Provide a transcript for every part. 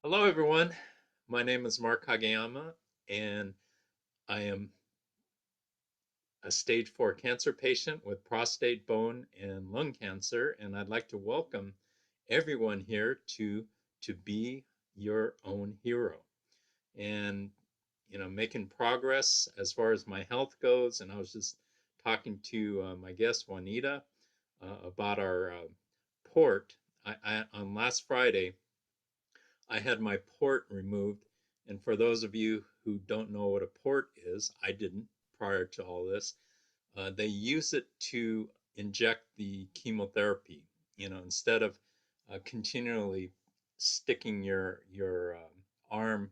Hello, everyone. My name is Mark Kageyama, and I am a stage 4 cancer patient with prostate, bone, and lung cancer. And I'd like to welcome everyone here to be your own hero. And, making progress as far as my health goes. And I was just talking to my guest, Juanita, about our port. On last Friday, I had my port removed. And for those of you who don't know what a port is, I didn't prior to all this. They use it to inject the chemotherapy. Instead of continually sticking your arm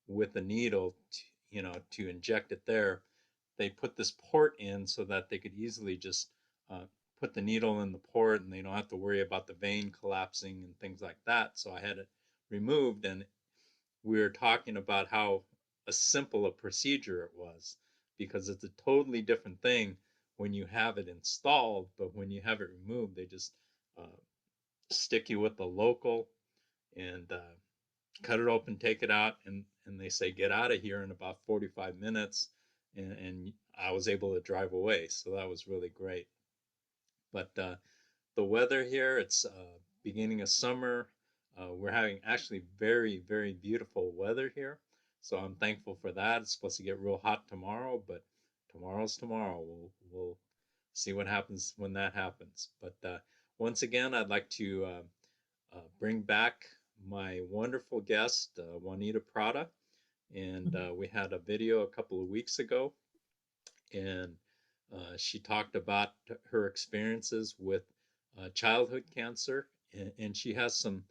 with a needle, to inject it there, they put this port in so that they could easily just uh, put the needle in the port, and they don't have to worry about the vein collapsing and things like that. So I had it removed, and we were talking about how simple a procedure it was, because it's a totally different thing when you have it installed, but when you have it removed, they just uh, stick you with the local and cut it open, take it out, and they say get out of here in about 45 minutes, and I was able to drive away, so that was really great. But the weather here, it's beginning of summer. We're having actually very, very beautiful weather here. So I'm thankful for that. It's supposed to get real hot tomorrow, but tomorrow's tomorrow. We'll see what happens when that happens. But once again, I'd like to bring back my wonderful guest, Juanita Prada. And we had a video a couple of weeks ago, and she talked about her experiences with childhood cancer, and she has some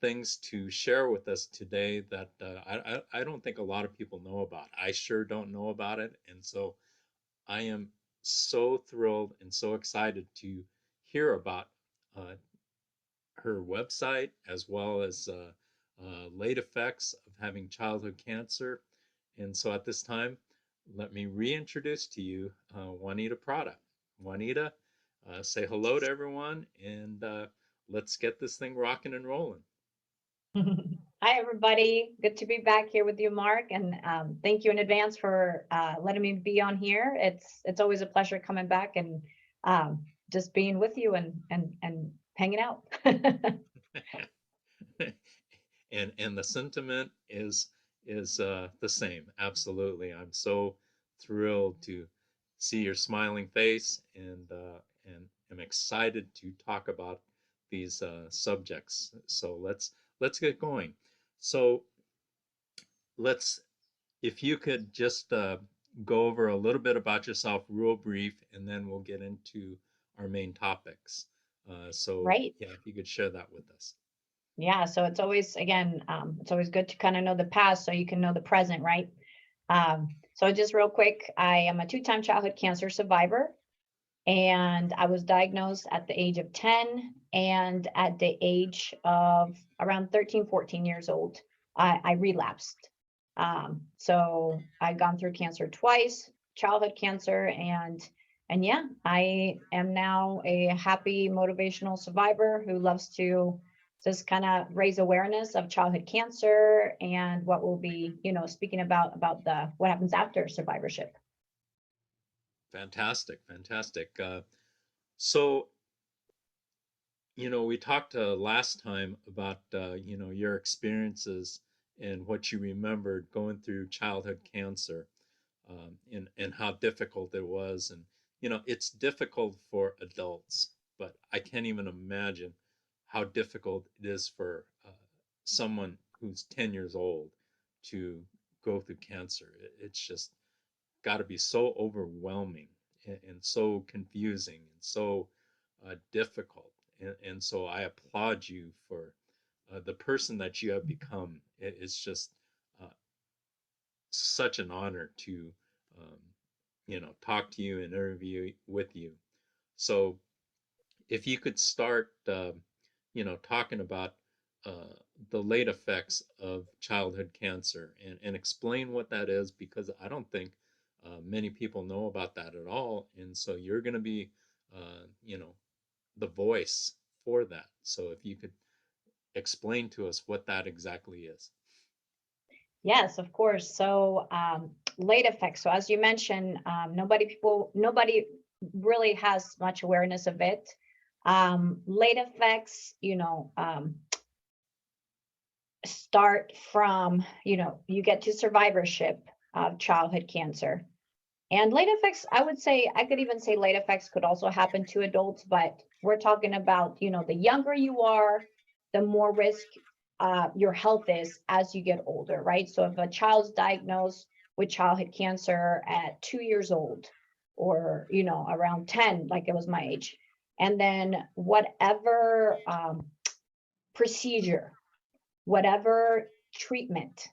things to share with us today that I don't think a lot of people know about. I sure don't know about it, and so I am so thrilled and so excited to hear about uh, her website, as well as late effects of having childhood cancer. And so at this time, let me reintroduce to you Juanita Prada. Juanita, say hello to everyone, and let's get this thing rocking and rolling. Hi, everybody. Good to be back here with you, Mark. And thank you in advance for letting me be on here. It's always a pleasure coming back and just being with you and hanging out. And the sentiment is the same. Absolutely, I'm so thrilled to see your smiling face, and am excited to talk about these subjects. So let's get going. So let's if you could just go over a little bit about yourself, real brief, and then we'll get into our main topics. So Right. yeah, if you could share that with us. Yeah. So it's always, again, it's always good to kind of know the past so you can know the present, right? So just real quick, I am a two-time childhood cancer survivor. And I was diagnosed at the age of 10 and at the age of around 13, 14 years old, I relapsed. So I'd gone through cancer twice, childhood cancer, and yeah, I am now a happy motivational survivor who loves to just kind of raise awareness of childhood cancer and what we'll be, speaking about the what happens after survivorship. Fantastic, fantastic. So, we talked last time about, your experiences and what you remembered going through childhood cancer, and how difficult it was. And, it's difficult for adults, but I can't even imagine how difficult it is for someone who's 10 years old to go through cancer. It's just got to be so overwhelming, and so confusing, and so difficult. And so I applaud you for the person that you have become. It's just uh, such an honor to, um, talk to you and interview with you. So if you could start, talking about uh, the late effects of childhood cancer, and explain what that is, because I don't think many people know about that at all. And so you're going to be, the voice for that. So if you could explain to us what that exactly is. Yes, of course. So late effects. So as you mentioned, nobody really has much awareness of it. Late effects, start from, you get to survivorship of childhood cancer. And late effects, I would say, I could even say late effects could also happen to adults, but we're talking about, the younger you are, the more risk your health is as you get older, right? So if a child's diagnosed with childhood cancer at 2 years old, or, around 10, like it was my age, and then whatever procedure, whatever treatment,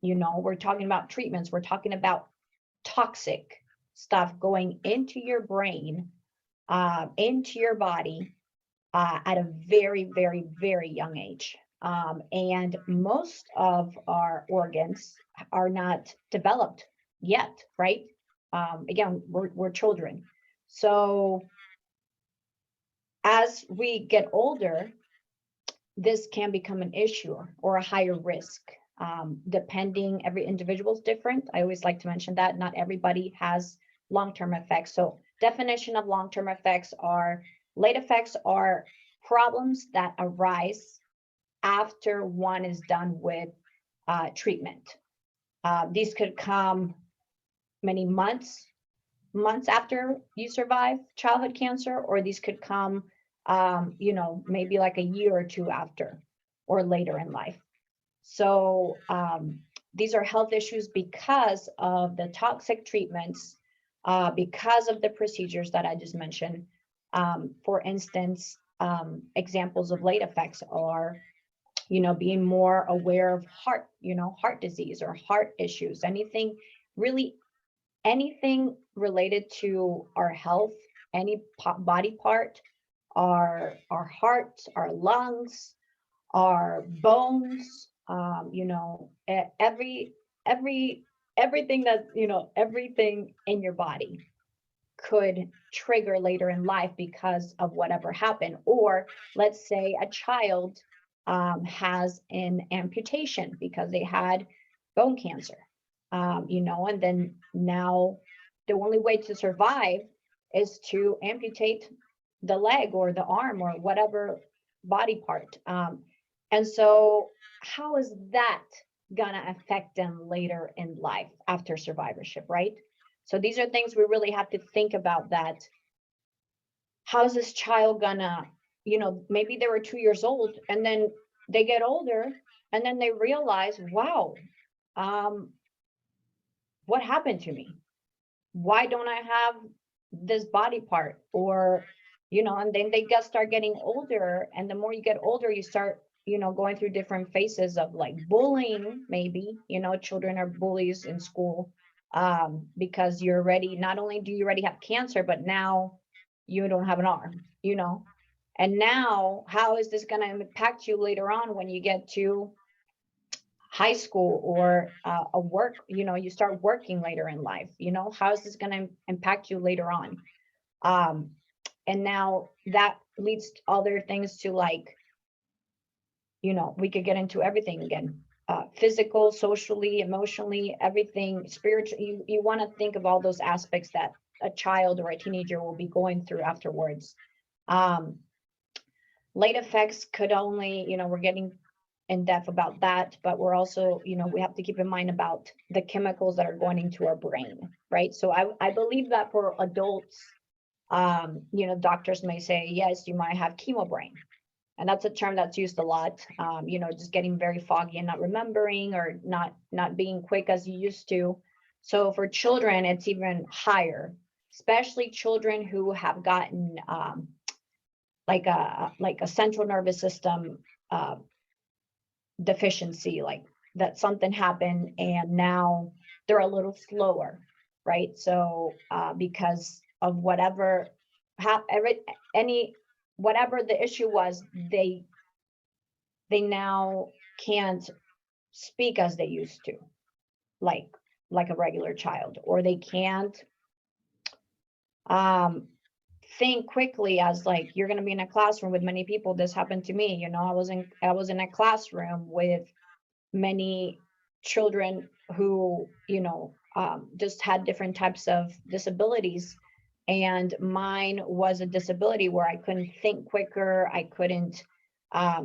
we're talking about treatments, we're talking about toxic stuff going into your brain, into your body, at a very, very, very young age. And most of our organs are not developed yet, right? Again, we're children. So as we get older, this can become an issue or a higher risk. Depending, every individual is different. I always like to mention that not everybody has long-term effects. So definition of long-term effects are late effects are problems that arise after one is done with treatment. These could come many months after you survive childhood cancer, or these could come, maybe like a year or two after, or later in life. So these are health issues because of the toxic treatments, because of the procedures that I just mentioned. For instance, examples of late effects are, being more aware of heart disease or heart issues, anything related to our health, any body part, our heart, our lungs, our bones, every everything that, everything in your body could trigger later in life because of whatever happened. Or let's say a child has an amputation because they had bone cancer, and then now the only way to survive is to amputate the leg or the arm or whatever body part. And so how is that gonna affect them later in life after survivorship, right? So these are things we really have to think about, that how's this child gonna, maybe they were 2 years old and then they get older and then they realize, wow, um, what happened to me? Why don't I have this body part? Or, and then they start getting older. And the more you get older, you start, going through different phases of like bullying, maybe, children are bullies in school, because you're already, not only do you already have cancer, but now you don't have an arm, and now how is this going to impact you later on when you get to high school or a work, you start working later in life, how is this going to impact you later on? And now that leads to other things, to like, we could get into everything again, physical, socially, emotionally, everything, spiritual. You want to think of all those aspects that a child or a teenager will be going through afterwards. Late effects could only, we're getting in depth about that, but we're also, we have to keep in mind about the chemicals that are going into our brain, right? So I believe that for adults, doctors may say, yes, you might have chemo brain. And that's a term that's used a lot, just getting very foggy and not remembering, or not being quick as you used to. So for children, it's even higher, especially children who have gotten like a central nervous system deficiency, like that something happened and now they're a little slower, right? So because of whatever whatever the issue was, they now can't speak as they used to, like a regular child, or they can't think quickly as like, you're going to be in a classroom with many people. This happened to me. I was in a classroom with many children who, just had different types of disabilities. And mine was a disability where I couldn't think quicker. I couldn't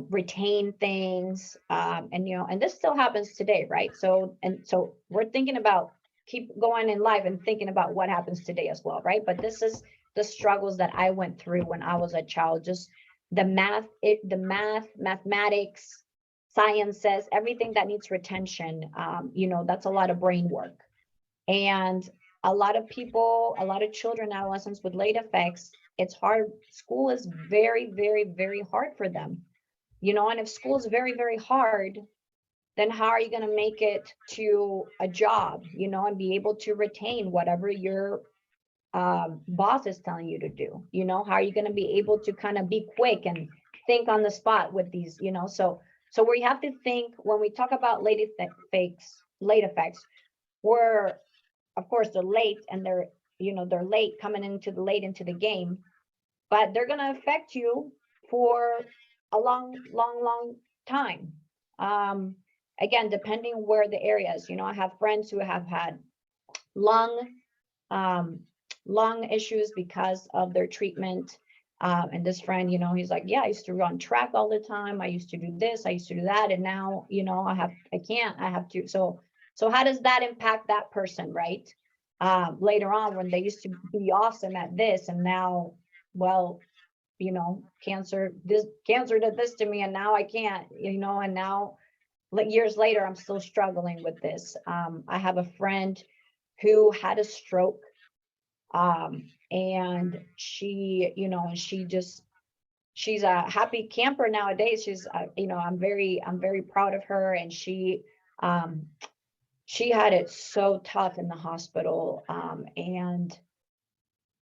retain things. And this still happens today, right? So we're thinking about keep going in life and thinking about what happens today as well, right? But this is the struggles that I went through when I was a child. Just mathematics, sciences, everything that needs retention. That's a lot of brain work. And a lot of people, a lot of children, adolescents with late effects, it's hard. School is very, very, very hard for them. And if school is very, very hard, then how are you going to make it to a job, and be able to retain whatever your boss is telling you to do? How are you going to be able to kind of be quick and think on the spot with these, so we have to think when we talk about late effects, we're, of course, they're late, and they're late coming into the game, but they're going to affect you for a long, long, long time. Again, depending where the area is. I have friends who have had lung um, lung issues because of their treatment. And this friend, he's like, yeah, I used to run track all the time. I used to do this, I used to do that. And now, I have to. So how does that impact that person, right? Later on, when they used to be awesome at this, and now, well, cancer did this to me, and now I can't, and now, like, years later, I'm still struggling with this. I have a friend who had a stroke, and she's a happy camper nowadays. She's, I'm very proud of her. And she had it so tough in the hospital. And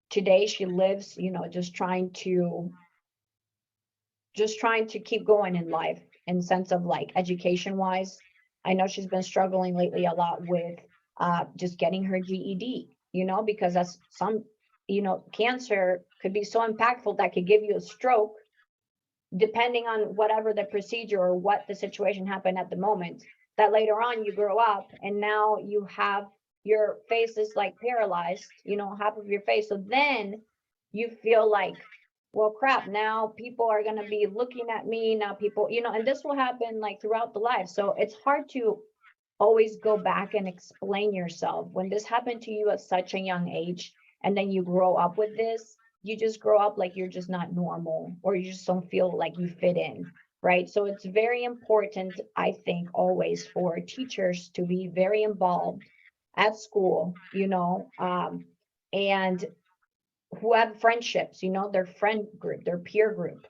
today she lives, just trying to keep going in life, in sense of like education wise. I know she's been struggling lately a lot with just getting her GED, because that's cancer could be so impactful that could give you a stroke, depending on whatever the procedure or what the situation happened at the moment, that later on you grow up and now you have your face is like paralyzed, half of your face. So then you feel like, well, crap, now people are going to be looking at me now, people, and this will happen like throughout the life. So it's hard to always go back and explain yourself when this happened to you at such a young age, and then you grow up with this. You just grow up like you're just not normal, or you just don't feel like you fit in, right? So it's very important, I think, always for teachers to be very involved at school, and who have friendships, their friend group, their peer group,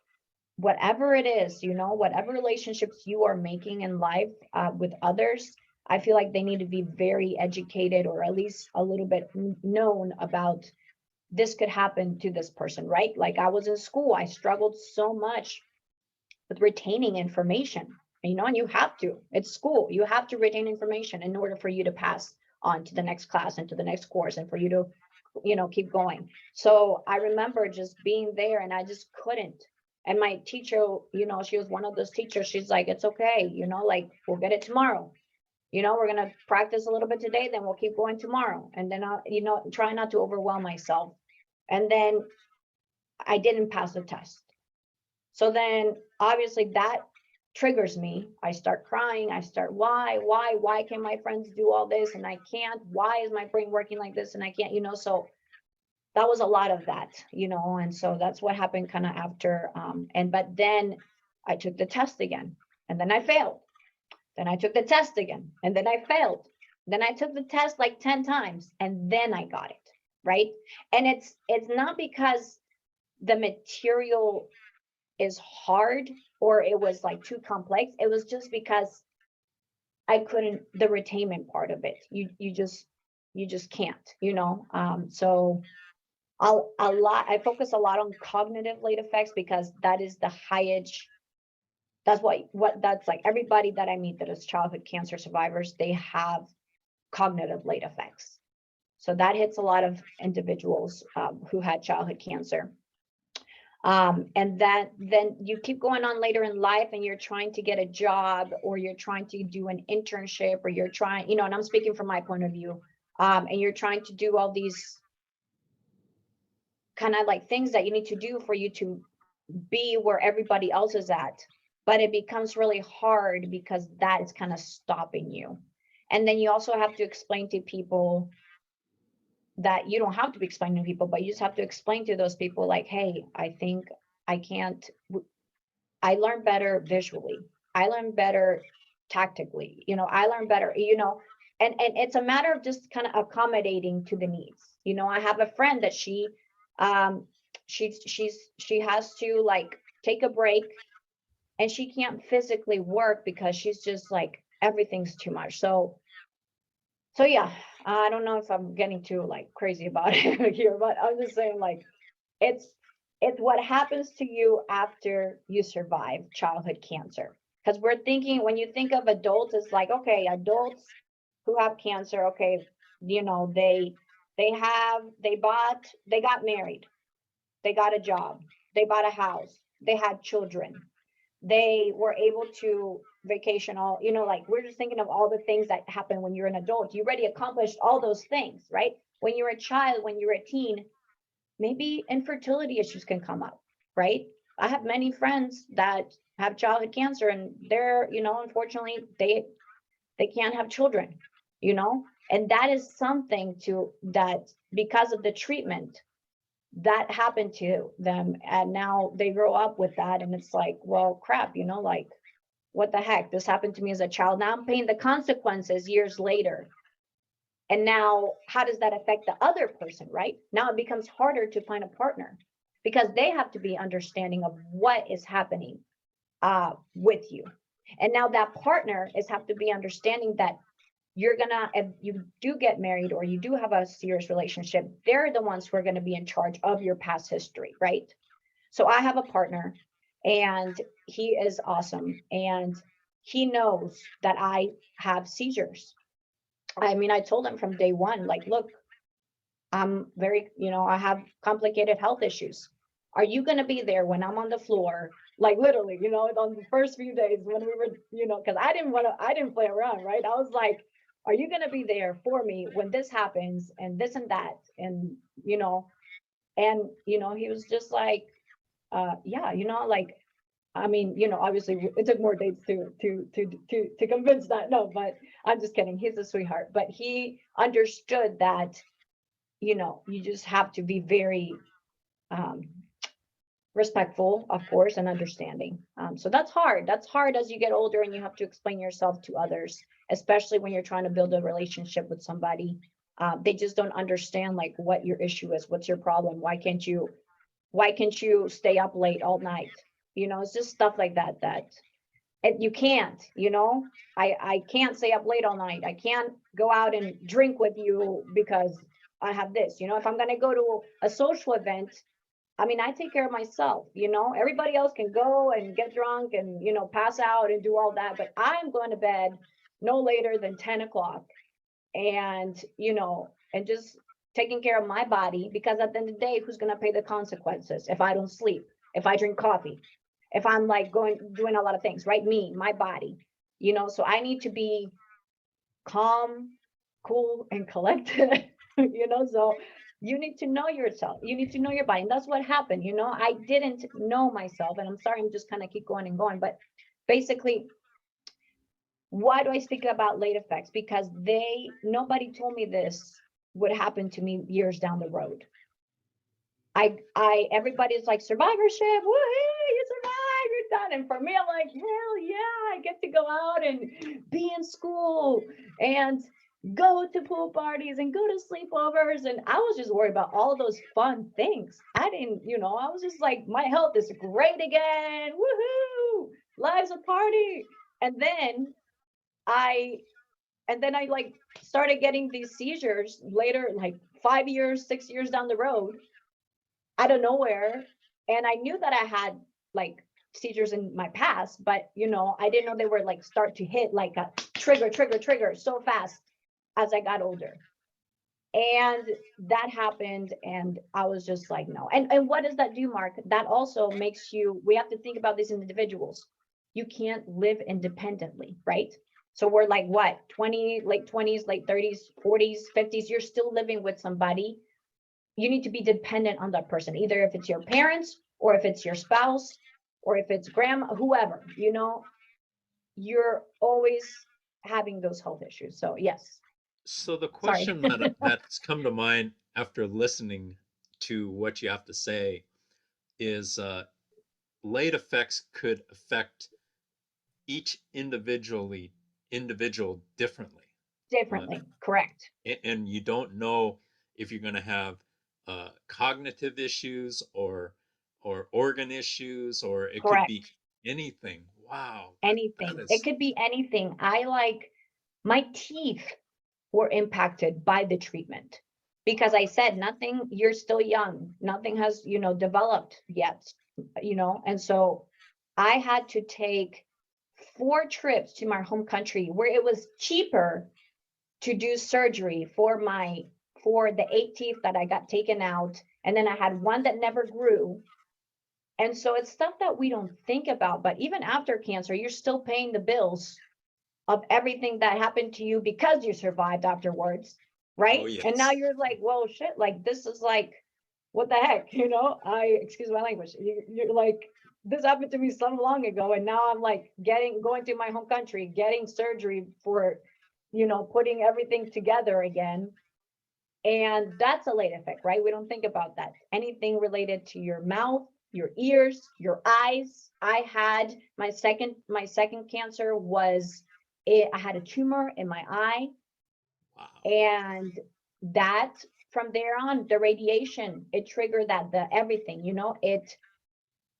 whatever it is, whatever relationships you are making in life with others. I feel like they need to be very educated, or at least a little bit known about this could happen to this person, right? Like, I was in school, I struggled so much with retaining information, and you have to, it's school, you have to retain information in order for you to pass on to the next class and to the next course, and for you to, keep going. So I remember just being there, and I just couldn't. And my teacher, she was one of those teachers, she's like, it's okay, like, we'll get it tomorrow. We're going to practice a little bit today, then we'll keep going tomorrow. And then I'll, try not to overwhelm myself. And then I didn't pass the test. So then obviously that triggers me. I start crying. I start, why can my friends do all this and I can't? Why is my brain working like this and I can't, so that was a lot of that, and so that's what happened kind of after. But then I took the test again, and then I failed. Then I took the test again, and then I failed. Then I took the test like 10 times, and then I got it, right? And it's not because the material is hard or it was like too complex. It was just because I couldn't, the retainment part of it. You just can't, so I focus a lot on cognitive late effects, because that is the highest. That's that's like everybody that I meet that is childhood cancer survivors, they have cognitive late effects. So that hits a lot of individuals who had childhood cancer. And that then you keep going on later in life and you're trying to get a job or you're trying to do an internship or you're trying, and I'm speaking from my point of view, and you're trying to do all these kind of like things that you need to do for you to be where everybody else is at. But it becomes really hard because that is kind of stopping you. And then you also have to explain to people that you don't have to be explaining to people, but you just have to explain to those people like, hey, I think I can't, I learn better visually. I learn better tactically, I learn better, and it's a matter of just kind of accommodating to the needs. I have a friend that um she has to like take a break and she can't physically work because she's just like everything's too much. So yeah, I don't know if I'm getting too like crazy about it here, but I'm just saying like it's it's what happens to you after you survive childhood cancer. Because we're thinking when you think of adults, it's like, okay, adults who have cancer, okay, they got married, they got a job, they bought a house, they had children, they were able to vacation all, like we're just thinking of all the things that happen when you're an adult. You already accomplished all those things, right? When you're a child, when you're a teen, maybe infertility issues can come up, right? I have many friends that have childhood cancer and they're, unfortunately they can't have children, and that is something to that because of the treatment that happened to them, and now they grow up with that and it's like, well, crap, like what the heck, this happened to me as a child, now I'm paying the consequences years later. And now how does that affect the other person, right? Now it becomes harder to find a partner because they have to be understanding of what is happening with you. And now that partner is have to be understanding that you're gonna, if you do get married or you do have a serious relationship, they're the ones who are going to be in charge of your past history, right? So I have a partner and he is awesome and he knows that I have seizures. I mean, I told him from day one, like, look, I'm very, I have complicated health issues. Are you going to be there when I'm on the floor? Like literally, on the first few days when we were, because I didn't play around, right? I was like, are you going to be there for me when this happens and this and that? And, he was just like, yeah, like, I mean, obviously it took more dates to convince that. No, but I'm just kidding. He's a sweetheart, but he understood that, you just have to be very um, respectful, of course, and understanding. So that's hard. That's hard as you get older and you have to explain yourself to others, especially when you're trying to build a relationship with somebody. They just don't understand like what your issue is. What's your problem? Why can't you stay up late all night? It's just stuff like that and you can't, I can't stay up late all night. I can't go out and drink with you because I have this, if I'm going to go to a social event, I mean, I take care of myself, everybody else can go and get drunk and, pass out and do all that. But I'm going to bed no later than 10 o'clock and, and just taking care of my body, because at the end of the day, who's going to pay the consequences if I don't sleep, if I drink coffee, if I'm like doing a lot of things, right? Me, my body, so I need to be calm, cool, and collected, so you need to know yourself. You need to know your body. And that's what happened. I didn't know myself. And I'm sorry, I'm just kind of keep going and going. But basically, why do I speak about late effects? Because nobody told me this would happen to me years down the road. Everybody's like survivorship, woohoo, you survive, you're done. And for me, I'm like, hell yeah, I get to go out and be in school and go to pool parties and go to sleepovers. And I was just worried about all those fun things. I didn't, I was just like, my health is great again, woohoo, life's a party. And then I like started getting these seizures later, like 5 years, 6 years down the road, out of nowhere. And I knew that I had like seizures in my past, but I didn't know they were like start to hit like a trigger so fast as I got older. And that happened, and I was just like, no. And what does that do, Mark? That also makes you, we have to think about these individuals. You can't live independently, right? So we're like, what, 20, late 20s, late 30s, 40s, 50s, you're still living with somebody. You need to be dependent on that person, either if it's your parents or if it's your spouse or if it's grandma, whoever, you're always having those health issues. So yes, So the sorry. question that's come to mind after listening to what you have to say is late effects could affect each individual differently. Uh, Differently, correct. and you don't know if you're going to have cognitive issues or organ issues, or it could be Correct. anything. Wow, that Anything. It is could be anything. I like my teeth were impacted by the treatment because I said nothing, you're still young. Nothing has, developed yet, and so I had to take 4 trips to my home country where it was cheaper to do surgery for the 8 teeth that I got taken out. And then I had one that never grew. And so it's stuff that we don't think about, but even after cancer, you're still paying the bills of everything that happened to you because you survived afterwards, oh right? And now yes. you're like, well, shit, like this is like, what the heck, excuse my language. You're like, this happened to me so long ago, and now I'm like going to my home country, getting surgery for, putting everything together again. And that's a late effect, right? We don't think about that. Anything related to your mouth, your ears, your eyes. I had my second cancer was I had a tumor in my eye, Wow. and that from there on, the radiation, it triggered the everything,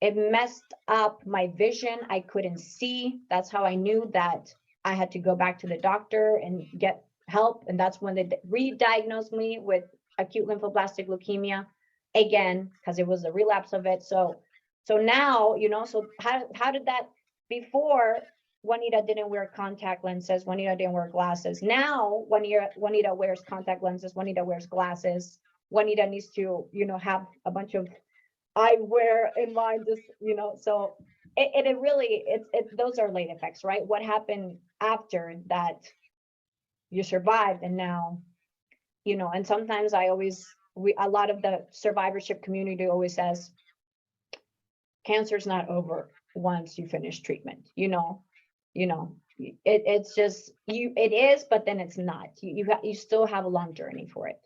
it messed up my vision. I couldn't see. That's how I knew that I had to go back to the doctor and get help. And that's when they re-diagnosed me with acute lymphoblastic leukemia again, because it was a relapse of it. So now, so how did that before? Juanita didn't wear contact lenses. Juanita didn't wear glasses. Now, Juanita wears contact lenses. Juanita wears glasses. Juanita needs to, have a bunch of I wear in mine, just, so it really, those are late effects, right? What happened after that you survived, and now, and sometimes a lot of the survivorship community always says, cancer's not over once you finish treatment, it's just, it is, but then it's not. You still have a long journey for it.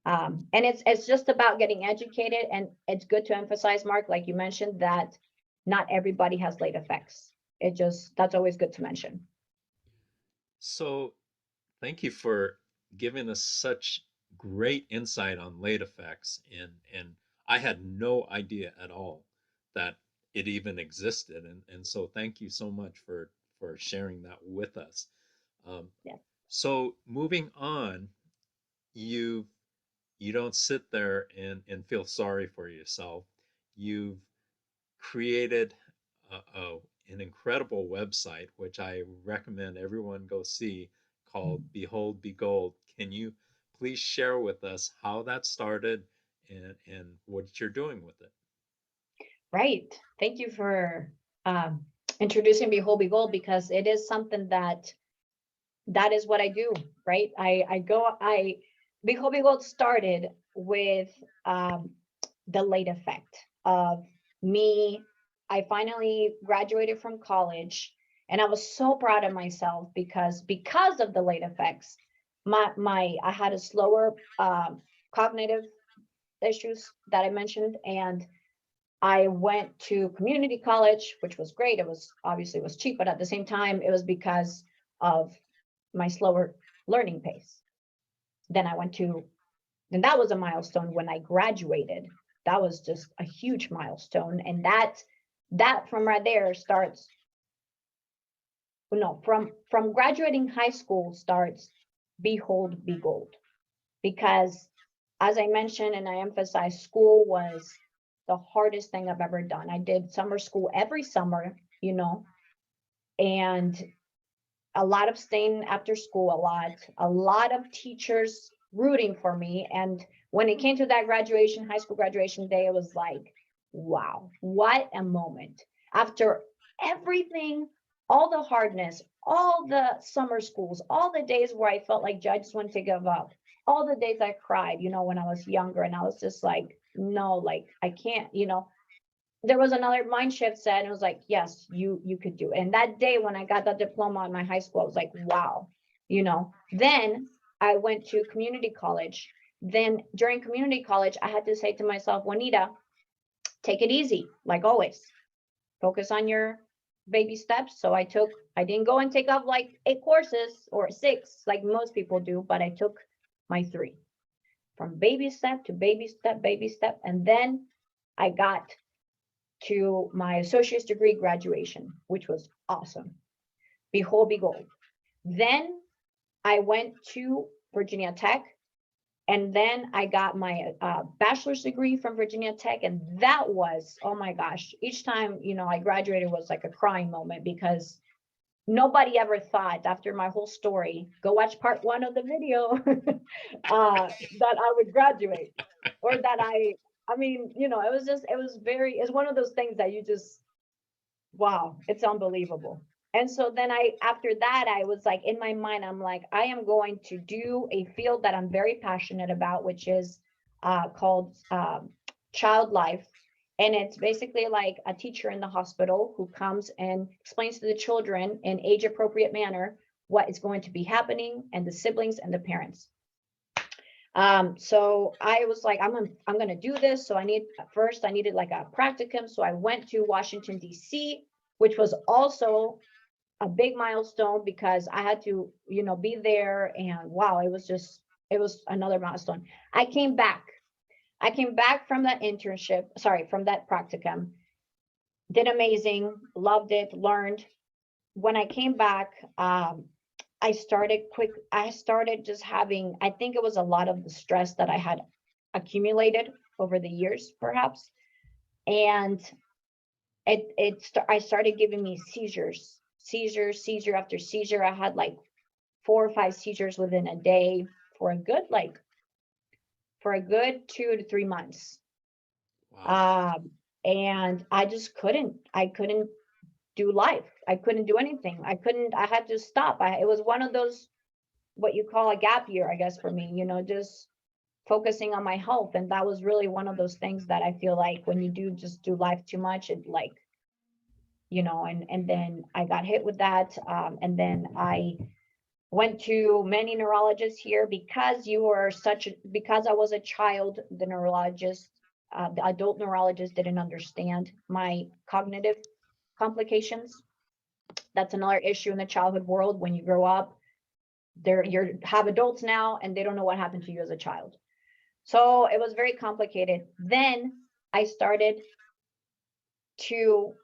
And it's just about getting educated, and it's good to emphasize, Mark, like you mentioned, that not everybody has late effects. That's always good to mention. So thank you for giving us such great insight on late effects, and I had no idea at all that it even existed, and so thank you so much for sharing that with us. Um, Yeah. so moving on, you you don't sit there and feel sorry for yourself. You've created an incredible website, which I recommend everyone go see, called Behold, Be Gold. Can you please share with us how that started and what you're doing with it? Right. Thank you for um, introducing Behold Be Gold, because it is something that is what I do, right? Behold Be Gold started with the late effect of me. I finally graduated from college, and I was so proud of myself because of the late effects. I had a slower cognitive issues that I mentioned, and I went to community college, which was great. It was obviously it was cheap, but at the same time, it was because of my slower learning pace. Then I went to and that was a milestone when I graduated. That was just a huge milestone. And that from right there starts, no, from graduating high school starts Behold, Be Gold. Because as I mentioned and I emphasized, school was the hardest thing I've ever done. I did summer school every summer, and a lot of staying after school, a lot of teachers rooting for me. And when it came to that graduation, high school graduation day, it was like, wow, what a moment. After everything, all the hardness, all the summer schools, all the days where I felt like I just wanted to give up, all the days I cried, when I was younger, and I was just like, no, like I can't, there was another mind shift set, and it was like, yes, you could do it. And that day when I got that diploma in my high school, I was like, wow. Then I went to community college. Then during community college, I had to say to myself, Juanita, take it easy, like always. Focus on your baby steps. So I didn't go and take up like 8 courses or 6 like most people do, but I took my 3 from baby step to baby step, baby step. And then I got to my associate's degree graduation, which was awesome. Behold. Then I went to Virginia Tech, and then I got my bachelor's degree from Virginia Tech. And that was, oh my gosh, each time, I graduated was like a crying moment, because nobody ever thought, after my whole story, go watch part 1 of the video, that I would graduate, or that it's one of those things that you just, wow, it's unbelievable. And so then after that, I was like, in my mind, I'm like, I am going to do a field that I'm very passionate about, which is called child life. And it's basically like a teacher in the hospital who comes and explains to the children in age appropriate manner what is going to be happening, and the siblings and the parents. So I was like, I'm going to do this. So I needed like a practicum. So I went to Washington, D.C., which was also a big milestone, because I had to, be there. And wow, it was another milestone. I came back from that from that practicum, did amazing, loved it, learned. When I came back, I started just having, I think it was a lot of the stress that I had accumulated over the years, perhaps. And I started giving me seizure after seizure. I had like 4 or 5 seizures within a day for a good 2 to 3 months. Wow. And I couldn't do life. I couldn't do anything. I had to stop. It was one of those, what you call a gap year, I guess, for me, just focusing on my health. And that was really one of those things that I feel like when you do life too much, it like, and then I got hit with that. And then I went to many neurologists here, because because I was a child, the adult neurologist didn't understand my cognitive complications. That's another issue in the childhood world. When you grow up, you have adults now, and they don't know what happened to you as a child. So it was very complicated. Then I started to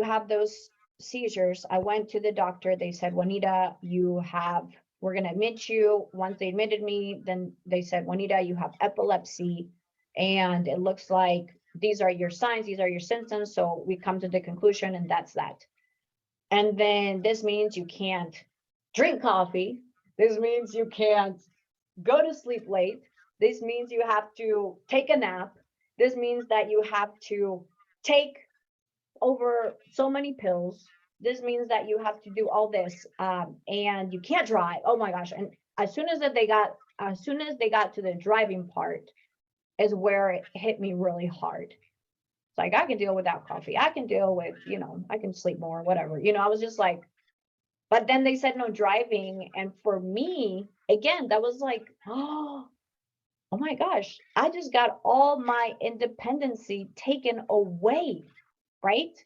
have those seizures. I went to the doctor. They said, Juanita, we're going to admit you. Once they admitted me, then they said, Juanita, you have epilepsy, and it looks like these are your signs, these are your symptoms. So we come to the conclusion, and that's that. And then this means you can't drink coffee. This means you can't go to sleep late. This means you have to take a nap. This means that you have to take over so many pills. This means that you have to do all this, and you can't drive. Oh my gosh. And as soon as they got to the driving part is where it hit me really hard. It's like, I can deal without coffee. I can deal with, I can sleep more, whatever. I was just like, but then they said no driving. And for me, again, that was like, oh my gosh, I just got all my independency taken away, right?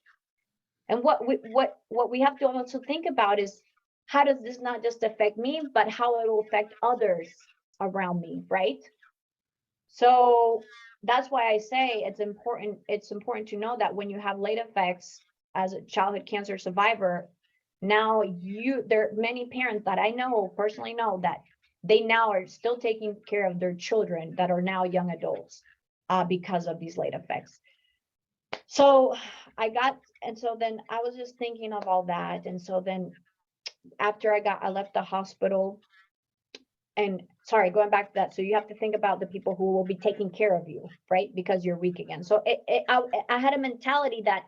And what we have to also think about is, how does this not just affect me, but how it will affect others around me, right? So that's why I say it's important to know that when you have late effects as a childhood cancer survivor, now there are many parents that I know, personally know, that they now are still taking care of their children that are now young adults because of these late effects. So then I was just thinking of all that. And so then after I left the hospital, and sorry, going back to that. So you have to think about the people who will be taking care of you, right? Because you're weak again. So I had a mentality that,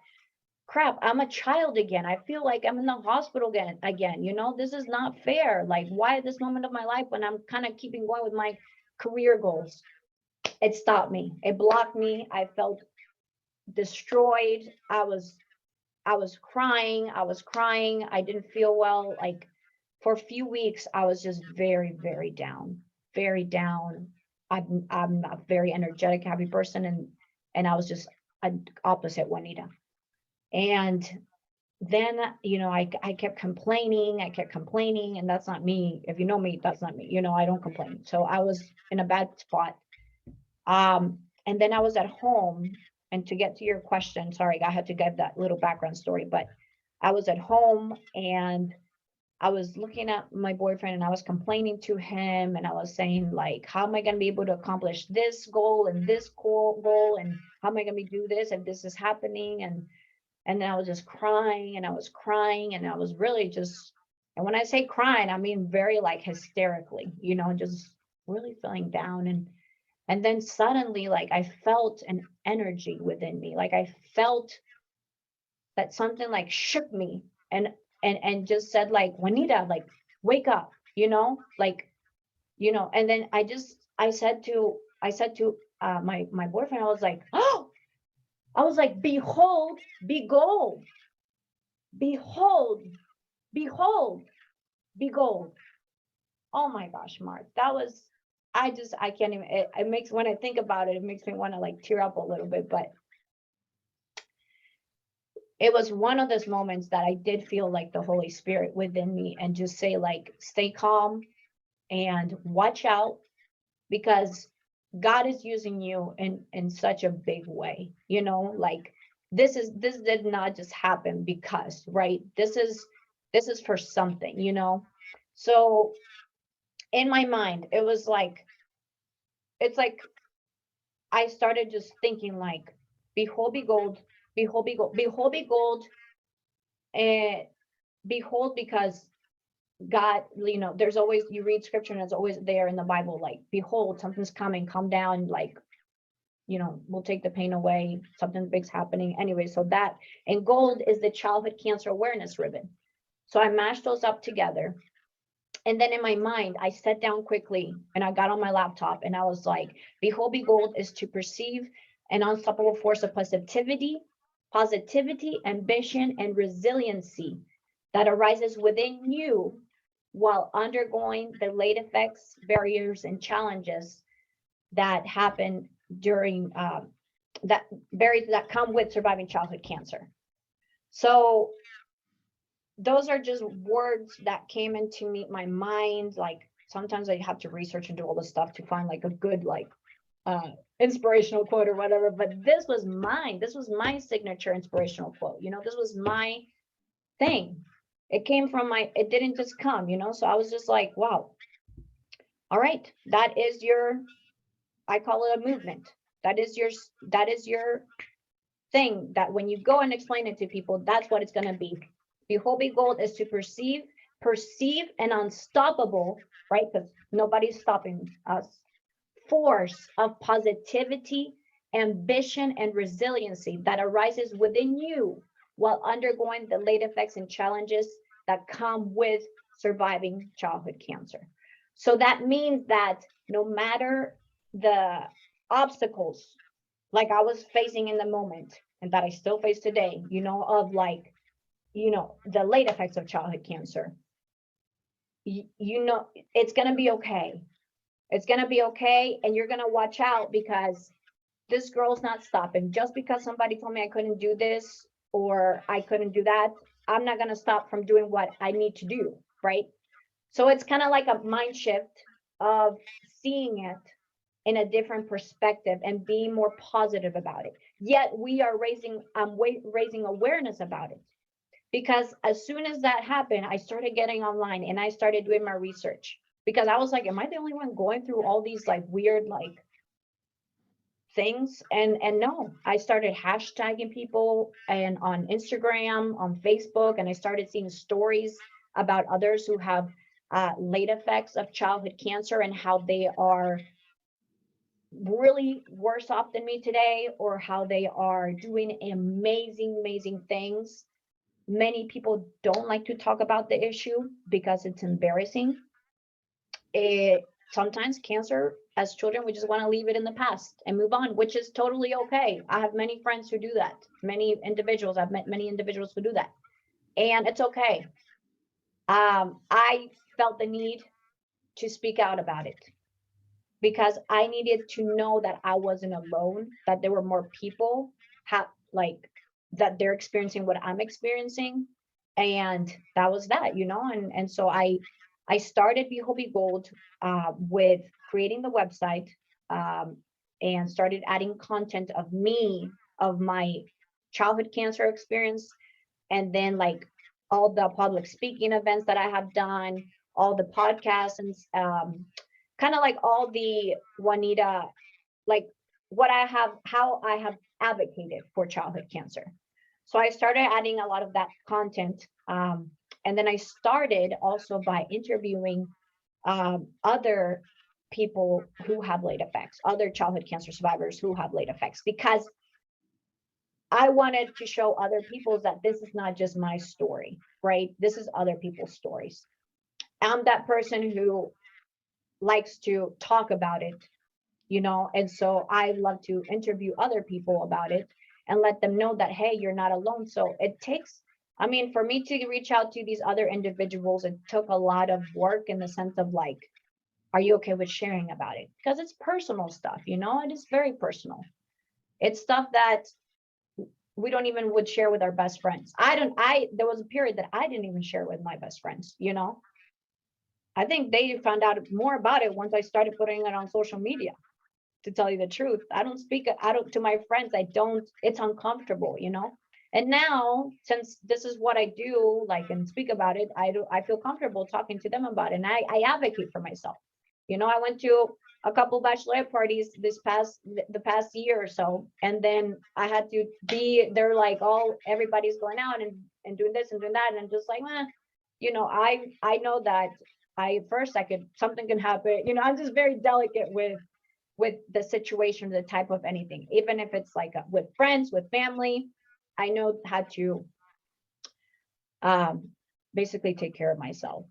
crap, I'm a child again. I feel like I'm in the hospital again. This is not fair. Like, why at this moment of my life when I'm kind of keeping going with my career goals? It stopped me. It blocked me. I felt destroyed. I was crying. I was crying. I didn't feel well. Like for a few weeks, I was just very, very down, very down. I'm a very energetic, happy person, and I was just an opposite Juanita. And then, I kept complaining. I kept complaining, and that's not me. If you know me, that's not me. I don't complain. So I was in a bad spot. And then I was at home, and to get to your question, sorry, I had to get that little background story, but I was at home and I was looking at my boyfriend and I was complaining to him and I was saying like, how am I going to be able to accomplish this goal and this goal? And how am I going to do this if this is happening? And then I was just crying and I was crying and I was really just, and when I say crying, I mean very like hysterically, just really feeling down. And then suddenly, like, I felt an energy within me. Like I felt that something like shook me and just said like, Juanita, like, wake up, like, and then I said to my boyfriend, I was like, oh, I was like, behold, behold, behold, behold, behold. Oh my gosh, Mark, that was, I can't even, it makes, when I think about it, it makes me want to like tear up a little bit, but it was one of those moments that I did feel like the Holy Spirit within me and just say like, stay calm and watch out because God is using you in such a big way, like this did not just happen because, right? This is for something. So in my mind, it's like I started just thinking like, behold, behold, behold, behold, behold, behold, and behold, because God, there's always, you read scripture and it's always there in the Bible, like, behold, something's coming, come down, like, we'll take the pain away, something big's happening. Anyway, so that, and gold is the childhood cancer awareness ribbon. So I mashed those up together. And then in my mind, I sat down quickly and I got on my laptop and I was like, behold, behold is to perceive an unstoppable force of positivity, ambition, and resiliency that arises within you while undergoing the late effects, barriers, and challenges that happen during that come with surviving childhood cancer. So those are just words that came into my mind. Like sometimes I have to research and do all this stuff to find like a good like inspirational quote or whatever, but this was mine. This was my signature inspirational quote. This was my thing. It came from it didn't just come, so I was just like, wow, all right, that is I call it a movement. That is your thing, that when you go and explain it to people, that's what it's going to be. Behold, behold is to perceive an unstoppable, right? Because nobody's stopping us, force of positivity, ambition, and resiliency that arises within you while undergoing the late effects and challenges that come with surviving childhood cancer. So that means that no matter the obstacles like I was facing in the moment and that I still face today, of like, the late effects of childhood cancer, it's going to be okay. It's going to be okay. And you're going to watch out because this girl's not stopping. Just because somebody told me I couldn't do this or I couldn't do that, I'm not going to stop from doing what I need to do. Right. So it's kind of like a mind shift of seeing it in a different perspective and being more positive about it. Yet we are raising awareness about it. Because as soon as that happened, I started getting online and I started doing my research because I was like, am I the only one going through all these like weird like things? And no, I started hashtagging people and on Instagram, on Facebook, and I started seeing stories about others who have late effects of childhood cancer and how they are really worse off than me today, or how they are doing amazing, amazing things. Many people don't like to talk about the issue because it's embarrassing. Sometimes cancer as children, we just want to leave it in the past and move on, which is totally okay. I have many friends who do that. Many individuals, I've met many individuals who do that, and it's okay. I felt the need to speak out about it because I needed to know that I wasn't alone, that there were more people like that they're experiencing what I'm experiencing. And that was that, and so I started Be Whole Be Gold with creating the website, and started adding content of me, of my childhood cancer experience, and then like all the public speaking events that I have done, all the podcasts, and kind of like all the Juanita, like how I have advocated for childhood cancer. So I started adding a lot of that content. And then I started also by interviewing other people who have late effects, other childhood cancer survivors who have late effects, because I wanted to show other people that this is not just my story, right? This is other people's stories. I'm that person who likes to talk about it, and so I love to interview other people about it and let them know that, hey, you're not alone. So it takes, I mean, for me to reach out to these other individuals, it took a lot of work in the sense of like, are you okay with sharing about it? Because it's personal stuff, it is very personal. It's stuff that we don't even would share with our best friends. There was a period that I didn't even share with my best friends, I think they found out more about it once I started putting it on social media. To tell you the truth, I don't to my friends. I don't, it's uncomfortable, And now, since this is what I do, like, and speak about it, I feel comfortable talking to them about it. And I advocate for myself. I went to a couple bachelorette parties the past year or so, and then I had to they're like, everybody's going out and doing this and doing that, and just like, I know that something can happen. I'm just very delicate with the situation, the type of anything, even if it's like with friends, with family. I know how to basically take care of myself.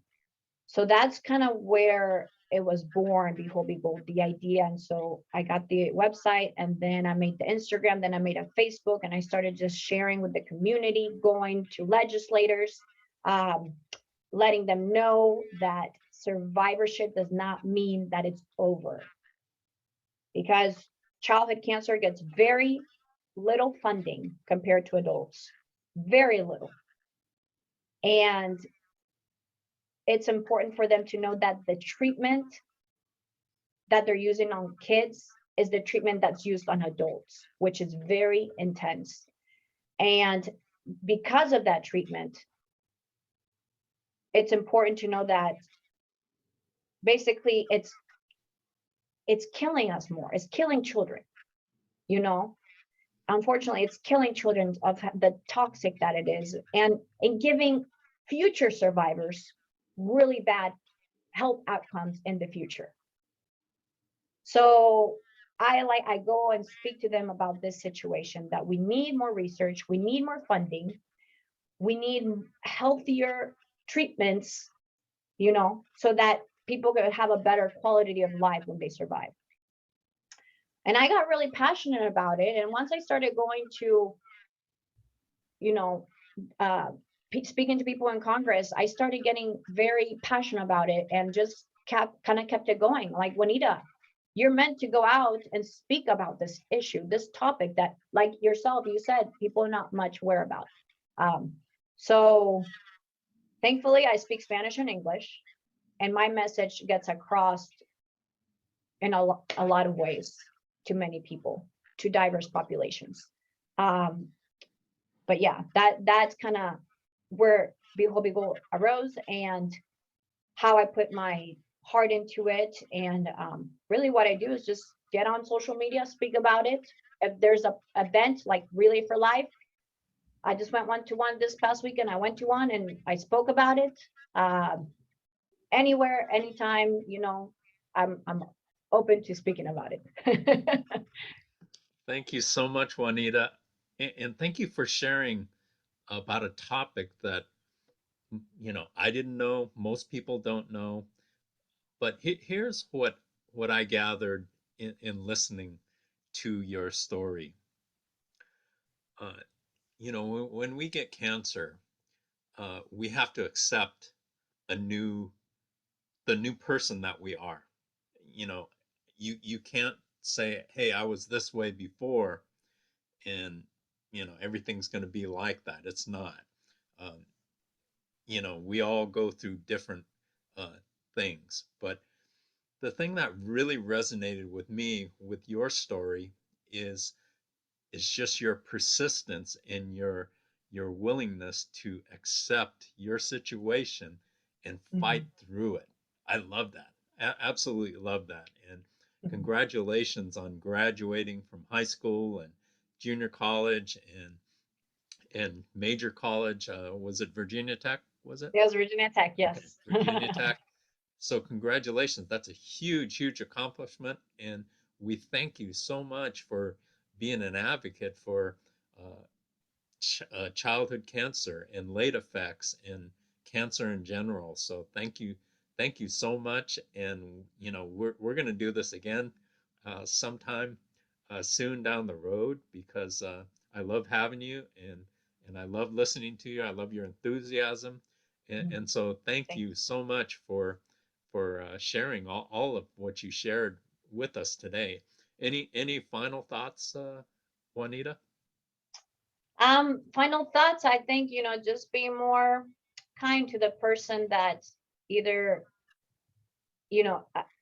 So that's kind of where it was born, Be Whole Be Gold, the idea. And so I got the website, and then I made the Instagram, then I made a Facebook, and I started just sharing with the community, going to legislators, letting them know that survivorship does not mean that it's over, because childhood cancer gets very little funding compared to adults, very little. And it's important for them to know that the treatment that they're using on kids is the treatment that's used on adults, which is very intense. And because of that treatment, it's important to know that basically it's killing us more. It's killing children, Unfortunately, it's killing children of the toxic that it is, and giving future survivors really bad health outcomes in the future. So I go and speak to them about this situation, that we need more research, we need more funding, we need healthier treatments, so that people could have a better quality of life when they survive. And I got really passionate about it. And once I started going to, speaking to people in Congress, I started getting very passionate about it, and just kept it going. Like, Juanita, you're meant to go out and speak about this issue, this topic that, like yourself, you said, people are not much aware about. So thankfully, I speak Spanish and English, and my message gets across in a lot of ways to many people, to diverse populations. But yeah, that's kind of where Be Whole Be Gold arose, and how I put my heart into it. And really what I do is just get on social media, speak about it. If there's a event like Relay for Life, I just went 1-to-1 this past weekend. I went to one and I spoke about it. anywhere, anytime, I'm open to speaking about it. Thank you so much, Juanita. And thank you for sharing about a topic that, I didn't know, most people don't know. But here's what I gathered in listening to your story. Uh, when we get cancer, we have to accept a new the new person that we are. You know, you can't say, "Hey, I was this way before," and everything's going to be like that. It's not. Um, we all go through different uh, things, but the thing that really resonated with me with your story is just your persistence and your willingness to accept your situation and fight Mhm, through it. I love that. Absolutely love that. And mhm. congratulations on graduating from high school and junior college and major college. Was it Virginia Tech? Was it? It was Virginia Tech, Okay, yes. Virginia Tech. So congratulations. That's a huge, huge accomplishment, and we thank you so much for being an advocate for uh, childhood cancer and late effects and cancer in general. So thank you so much. And we're going to do this again sometime soon down the road because I love having you and I love listening to you. I love your enthusiasm, and Mhm. so thank Thank you so much for sharing all of what you shared with us today. Any final thoughts, Juanita? Final thoughts, I think, just be more kind to the person that either,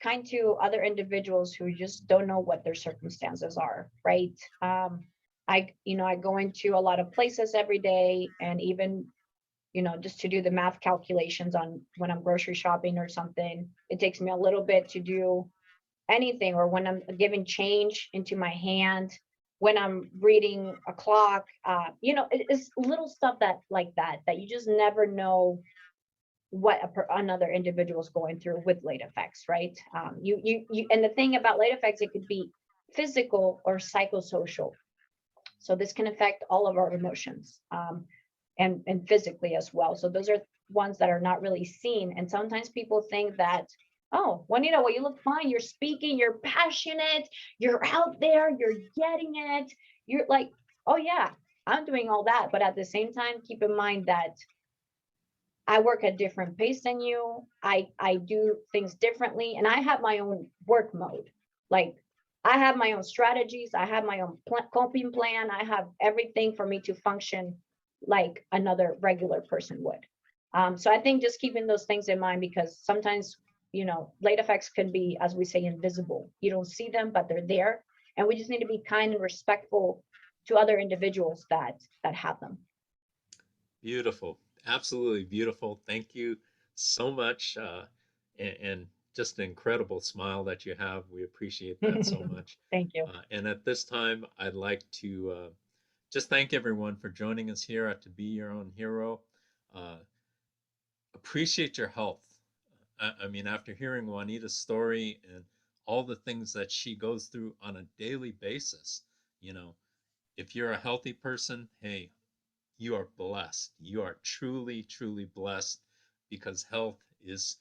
kind to other individuals who just don't know what their circumstances are, right? I go into a lot of places every day, and even, just to do the math calculations on when I'm grocery shopping or something, it takes me a little bit to do anything, or when I'm giving change into my hand, when I'm reading a clock, it's little stuff that like that you just never know what another individual is going through with late effects, right? And the thing about late effects, it could be physical or psychosocial. So this can affect all of our emotions, and physically as well. So those are ones that are not really seen. And sometimes people think that, oh, Juanita, well, you look fine. You're speaking, you're passionate, you're out there, you're getting it. You're like, oh yeah, I'm doing all that. But at the same time, keep in mind that I work at different pace than you. I do things differently, and I have my own work mode. Like, I have my own strategies. I have my own coping plan. I have everything for me to function like another regular person would. So I think just keeping those things in mind, because sometimes, late effects can be, as we say, invisible. You don't see them, but they're there, and we just need to be kind and respectful to other individuals that have them. Beautiful. Absolutely beautiful. Thank you so much. And just an incredible smile that you have. We appreciate that so much. Thank you. And at this time, I'd like to just thank everyone for joining us here at To Be Your Own Hero. Uh, appreciate your health. I mean, after hearing Juanita's story and all the things that she goes through on a daily basis, you know, if you're a healthy person, hey, you are blessed. You are truly, truly blessed because health is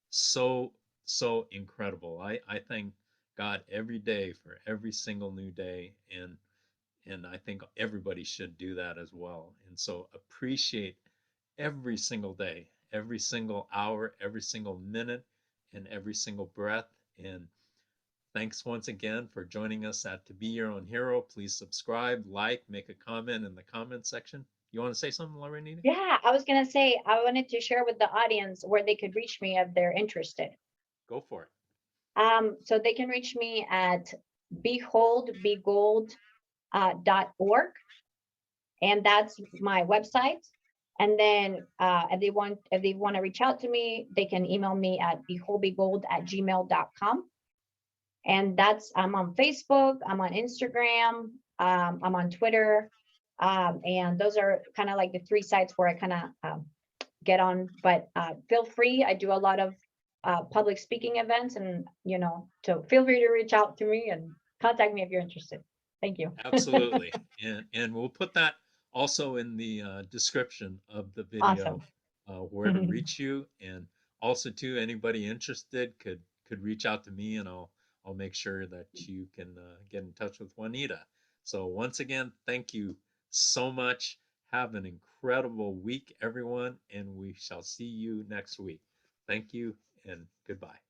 so, so incredible. I thank God every day for every single new day, and I think everybody should do that as well. And so appreciate every single day, every single hour, every single minute, and every single breath. And thanks once again for joining us at To Be Your Own Hero. Please subscribe, like, make a comment in the comment section. You want to say something, Lorenita? Yeah, I was gonna say, I wanted to share with the audience where they could reach me if they're interested. Go for it. So they can reach me at beholdbegold .org, and that's my website. And then if they want to reach out to me, they can email me at beholdbegold@gmail.com. And I'm on Facebook, I'm on Instagram, I'm on Twitter. And those are kind of like the three sites where I kind of get on. But feel free. I do a lot of public speaking events, and so feel free to reach out to me and contact me if you're interested. Thank you. Absolutely. And we'll put that also in the description of the video, Awesome. where to reach you. And also too, anybody interested could reach out to me, and I'll make sure that you can get in touch with Juanita. So once again, thank you so much. Have an incredible week, everyone, and we shall see you next week. Thank you and goodbye.